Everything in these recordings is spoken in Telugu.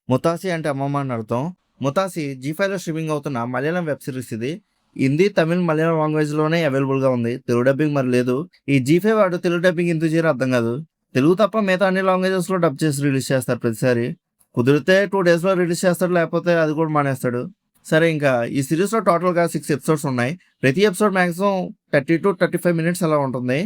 ముతాసి అంటే అమ్మమ్మ అని అర్థం. ముతాసి జీ5లో స్ట్రీమింగ్ అవుతున్న మలయాళం వెబ్ సిరీస్ ఇది. హిందీ, తమిళ్, మలయాళం లాంగ్వేజ్‌లోనే అవైలబుల్‌గా ఉంది. తెలుగు డబ్బింగ్ మరి లేదు. ఈ జీ5 వాడు తెలుగు డబ్బింగ్ ఎందుకు చేయరో అర్థం కాదు. తెలుగు తప్ప మిగతా అన్ని లాంగ్వేజెస్‌లో డబ్ చేసి రిలీజ్ చేస్తారు ప్రతిసారి. కుదిరితే 2 డేస్‌లో రిలీజ్ చేస్తాడు. లేకపోతే అది కూడా మానేస్తాడు. సరే ఇంకా ఈ సిరీస్‌లో టోటల్‌గా 6 ఎపిసోడ్స్ ఉన్నాయి. ప్రతి ఎపిసోడ్ మాక్సిమం 30-35 మినిట్స్ అలా ఉంటుంది.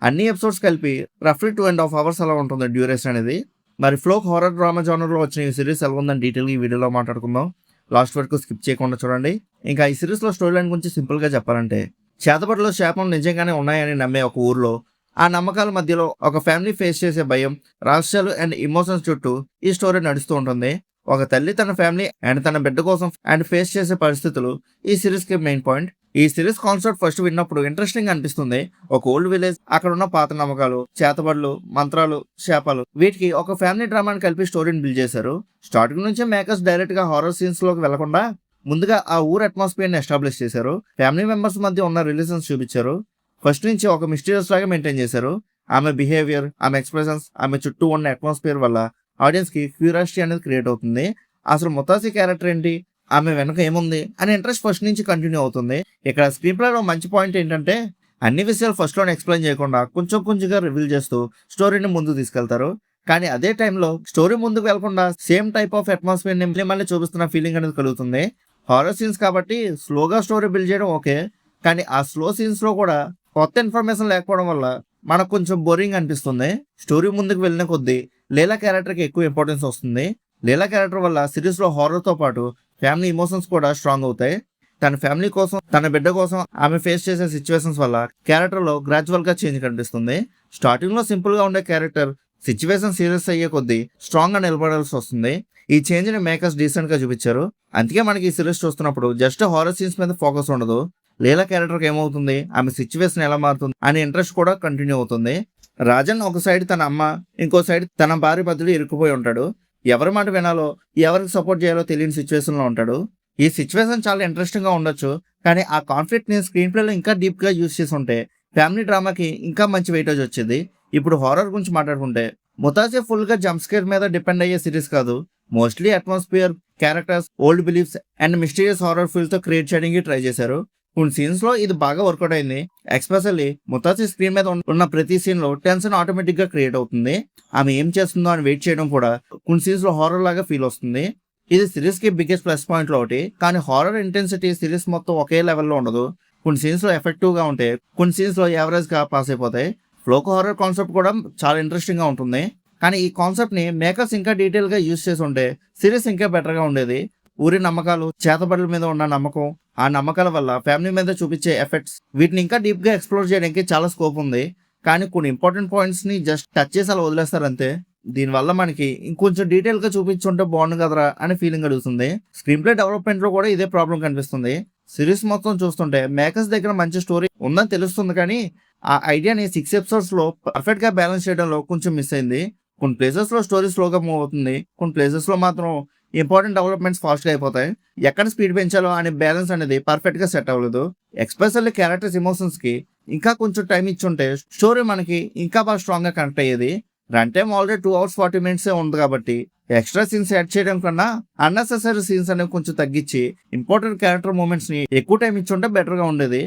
అన్ని ఎపిసోడ్స్ కలిపి రఫ్‌లీ 2.5 అవర్స్ అలా ఉంటుంది డ్యూరేషన్ అనేది. మరి ఫ్లోక్ హారర్ డ్రామా జానర్‌లో వచ్చిన ఈ సిరీస్ ఎలా ఉందని డీటెయిల్‌గా ఈ వీడియోలో మాట్లాడుకుందాం. లాస్ట్ వరకు స్కిప్ చేయకుండా చూడండి. ఇంకా ఈ సిరీస్‌లో స్టోరీ లైన్ గురించి సింపుల్‌గా చెప్పాలంటే, చేతబడిలో శాపం నిజంగానే ఉన్నాయని నమ్మే ఒక ఊర్లో, ఆ నమ్మకాల మధ్యలో ఒక ఫ్యామిలీ ఫేస్ చేసే భయం, రహస్యాలు అండ్ ఎమోషన్స్ చుట్టూ ఈ స్టోరీ నడుస్తూ ఉంటుంది. ఒక తల్లి తన ఫ్యామిలీ అండ్ తన బిడ్డ కోసం అండ్ ఫేస్ చేసే పరిస్థితులు ఈ సిరీస్‌కి మెయిన్ పాయింట్. ఈ సిరీస్ కాన్సెప్ట్ ఫస్ట్ విన్నప్పుడు ఇంట్రెస్టింగ్ అనిపిస్తుంది. ఒక ఓల్డ్ విలేజ్, అక్కడ ఉన్న పాత నమ్మకాలు, చేతబడులు, మంత్రాలు, శాపాలు వీటికి ఒక ఫ్యామిలీ డ్రామాని కలిపి స్టోరీని బిల్డ్ చేశారు. స్టార్టింగ్ నుంచే మేకర్స్ డైరెక్ట్ గా హారర్ సీన్స్ లోకి వెళ్లకుండా ముందుగా ఆ ఊరు అట్మాస్ఫియర్ ని ఎస్టాబ్లిష్ చేశారు. ఫ్యామిలీ మెంబర్స్ మధ్య ఉన్న రిలేషన్స్ చూపించారు. ఫస్ట్ నుంచి ఒక మిస్టీరియస్ లాగా మెయింటైన్ చేశారు. ఆమె బిహేవియర్, ఆమె ఎక్స్ప్రెషన్స్, ఆమె చుట్టూ ఉన్న అట్మాస్ఫియర్ వల్ల ఆడియన్స్ కి క్యూరియాసిటీ అనేది క్రియేట్ అవుతుంది. అసలు ముతాసి క్యారెక్టర్ ఏంటి, ఆమె వెనక ఏముంది అనే ఇంట్రెస్ట్ ఫస్ట్ నుంచి కంటిన్యూ అవుతుంది. ఇక్కడ స్క్రీన్ ప్లేలో మంచి పాయింట్ ఏంటంటే, అన్ని విషయాలు ఫస్ట్ లోనే ఎక్స్ప్లెయిన్ చేయకుండా కొంచెం కొంచెంగా రివీల్ చేస్తూ స్టోరీని ముందుకు తీసుకెళ్తారు. కానీ అదే టైంలో స్టోరీ ముందుకు వెళ్లకుండా సేమ్ టైప్ ఆఫ్ అట్మాస్ఫియర్ ని మళ్ళీ చూపిస్తున్న ఫీలింగ్ అనేది కలుగుతుంది. హారర్ సీన్స్ కాబట్టి స్లోగా స్టోరీ బిల్డ్ చేయడం ఓకే, కానీ ఆ స్లో సీన్స్ లో కూడా కొత్త ఇన్ఫర్మేషన్ లేకపోవడం వల్ల మనకు కొంచెం బోరింగ్ అనిపిస్తుంది. స్టోరీ ముందుకు వెళ్ళిన కొద్దీ లీలా క్యారెక్టర్ కి ఎక్కువ ఇంపార్టెన్స్ వస్తుంది. లీలా క్యారెక్టర్ వల్ల సిరీస్ లో హారర్ తో పాటు ఫ్యామిలీ ఎమోషన్స్ కూడా స్ట్రాంగ్ అవుతాయి. తన ఫ్యామిలీ కోసం, తన బిడ్డ కోసం ఆమె ఫేస్ చేసే సిచ్యువేషన్స్ వల్ల క్యారెక్టర్ లో గ్రాడ్యువల్ గా చేంజ్ కనిపిస్తుంది. స్టార్టింగ్ లో సింపుల్ గా ఉండే క్యారెక్టర్ సిచ్యువేషన్ సీరియస్ అయ్యే కొద్దీ స్ట్రాంగ్ గా నిలబడాల్సి వస్తుంది. ఈ చేంజ్ ని మేకర్స్ డీసెంట్ గా చూపించారు. అందుకే మనకి ఈ సిరీస్ చూస్తున్నప్పుడు జస్ట్ హారర్ సీన్స్ మీద ఫోకస్ ఉండదు. లీలా క్యారెక్టర్ ఏమవుతుంది, ఆమె సిచ్యువేషన్ ఎలా మారుతుంది అనే ఇంట్రెస్ట్ కూడా కంటిన్యూ అవుతుంది. రాజన్ ఒక సైడ్ తన అమ్మ, ఇంకో సైడ్ తన భార్య మధ్యలో ఇరుక్కుపోయి ఉంటాడు. ఎవరి మాట వినాలో, ఎవరికి సపోర్ట్ చేయాలో తెలియని సిచ్యువేషన్ లో ఉంటాడు. ఈ సిచ్యువేషన్ చాలా ఇంట్రెస్టింగ్ గా ఉండొచ్చు, కానీ ఆ కాన్ఫ్లిక్ట్ ని స్క్రీన్ ప్లే లో ఇంకా డీప్ గా యూస్ చేసి ఉంటే ఫ్యామిలీ డ్రామాకి ఇంకా మంచి వెయిటేజ్ వచ్చేది. ఇప్పుడు హారర్ గురించి మాట్లాడుకుంటే, ముతాసి ఫుల్ గా జంప్ స్కేర్ మీద డిపెండ్ అయ్యే సిరీస్ కాదు. Mostly atmosphere, characters, old beliefs and mysterious horror feel తో క్రియేట్ చేయడానికి ట్రై చేశారు. కొన్ని సీన్స్ లో ఇది బాగా వర్కౌట్ అయింది. ఎస్పెషల్లీ ముతాసి స్క్రీన్ మీద ఉన్న ప్రతి సీన్ లో టెన్షన్ ఆటోమేటిక్ గా క్రియేట్ అవుతుంది. ఆమె ఏం చేస్తుందో అని వెయిట్ చేయడం కూడా కొన్ని సీన్స్ లో హారర్ లాగా ఫీల్ వస్తుంది. ఇది సిరీస్ కి బిగ్గెస్ట్ ప్లస్ పాయింట్ లో ఒకటి. కానీ హారర్ ఇంటెన్సిటీ సిరీస్ మొత్తం ఒకే లెవెల్లో ఉండదు. కొన్ని సీన్స్ లో ఎఫెక్టివ్ గా ఉంటే, కొన్ని సీన్స్ లో యావరేజ్ గా పాస్ అయిపోతాయి. ఫ్లోక్ హారర్ కాన్సెప్ట్ కూడా చాలా ఇంట్రెస్టింగ్ గా ఉంటుంది. కానీ ఈ కాన్సెప్ట్ ని మేకర్స్ ఇంకా డీటెయిల్ గా యూస్ చేసి ఉంటే సిరీస్ ఇంకా బెటర్ గా ఉండేది. ఊరి నమ్మకాలు, చేతబడుల మీద ఉన్న నమ్మకం, ఆ నమ్మకాల వల్ల ఫ్యామిలీ మీద చూపించే ఎఫెక్ట్స్, వీటిని ఇంకా డీప్ గా ఎక్స్ప్లోర్ చేయడానికి చాలా స్కోప్ ఉంది. కానీ కొన్ని ఇంపార్టెంట్ పాయింట్స్ ని జస్ట్ టచ్ చేసి అలా వదిలేస్తారు అంతే. దీనివల్ల మనకి ఇంకొంచెం డీటెయిల్ గా చూపించుంటే బాగుండు కదరా అనే ఫీలింగ్ అడుగుతుంది. స్క్రీన్ ప్లే డెవలప్మెంట్ లో కూడా ఇదే ప్రాబ్లం కనిపిస్తుంది. సిరీస్ మొత్తం చూస్తుంటే మేకర్స్ దగ్గర మంచి స్టోరీ ఉందని తెలుస్తుంది, కానీ ఆ ఐడియాని 6 ఎపిసోడ్స్ లో పర్ఫెక్ట్ గా బ్యాలెన్స్ చేయడంలో కొంచెం మిస్ అయింది. కొన్ని ప్లేసెస్ లో స్టోరీ స్లోగా మూవ్ అవుతుంది, కొన్ని ప్లేసెస్ లో మాత్రం ఇంపార్టెంట్ డెవలప్మెంట్స్ ఫాస్ట్ గా అయిపోతాయి. ఎక్కడ స్పీడ్ పెంచాలో అనే బ్యాలెన్స్ అనేది పర్ఫెక్ట్ గా సెట్ అవ్వలేదు. ఎక్స్పెషల్లీ క్యారెక్టర్స్ ఎమోషన్స్ కి ఇంకా కొంచెం టైం ఇచ్చుంటే స్టోరీ మనకి ఇంకా బాగా స్ట్రాంగ్ గా కనెక్ట్ అయ్యేది. Run time already 2 hours 40 minutes ఉంది కాబట్టి ఎక్స్ట్రా సీన్స్ యాడ్ చేయడం కన్నా అన్నెసెసరీ సీన్స్ అనేవి కొంచెం తగ్గించి ఇంపార్టెంట్ క్యారెక్టర్ మూమెంట్స్ ని ఎక్కువ టైం ఇచ్చుంటే బెటర్ గా ఉండేది.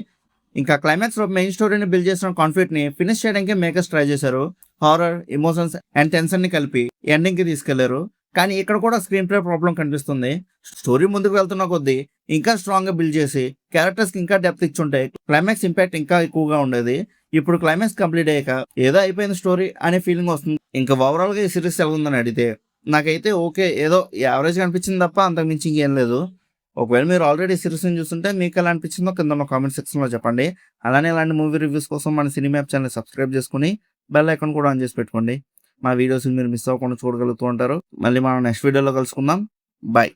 ఇంకా క్లైమాక్స్ లో మెయిన్ స్టోరీని బిల్డ్ చేసిన కాన్ఫ్లిక్ట్ ని ఫినిష్ చేయడానికి మేకర్స్ ట్రై చేశారు. హారర్, ఎమోషన్స్ అండ్ టెన్షన్ ని కలిపి ఎండింగ్ కి తీసుకెళ్లారు. కానీ ఇక్కడ కూడా స్క్రీన్ ప్లే ప్రాబ్లం కనిపిస్తుంది. స్టోరీ ముందుకు వెళ్తున్న కొద్దీ ఇంకా స్ట్రాంగ్ గా బిల్డ్ చేసి క్యారెక్టర్స్ కి ఇంకా డెప్త్ ఇచ్చుంటే క్లైమాక్స్ ఇంపాక్ట్ ఇంకా ఎక్కువగా ఉండేది. ఇప్పుడు క్లైమాక్స్ కంప్లీట్ అయ్యాక ఏదో అయిపోయింది స్టోరీ అనే ఫీలింగ్ వస్తుంది. ఇంకా ఓవరాల్ గా ఈ సిరీస్ ఎలా ఉందని అడిగితే నాకైతే ఓకే, ఏదో యావరేజ్ అనిపించింది తప్ప అంతకు మించి ఇంకేం లేదు. ఒకవేళ మీరు ఆల్రెడీ సిరీస్ చూస్తుంటే మీకు ఎలా అనిపించిందో కింద కామెంట్ సెక్షన్ లో చెప్పండి. అలానే ఇలాంటి మూవీ రివ్యూస్ కోసం మన సినిమా యాప్ ఛానల్ సబ్స్క్రైబ్ చేసుకుని బెల్ ఐకాన్ కూడా ఆన్ చేసి పెట్టుకోండి. మా వీడియోస్ మీరు మిస్ అవ్వకుండా చూడగలుగుతూ ఉంటారు. మళ్ళీ మనం నెక్స్ట్ వీడియోలో కలుసుకుందాం. బాయ్.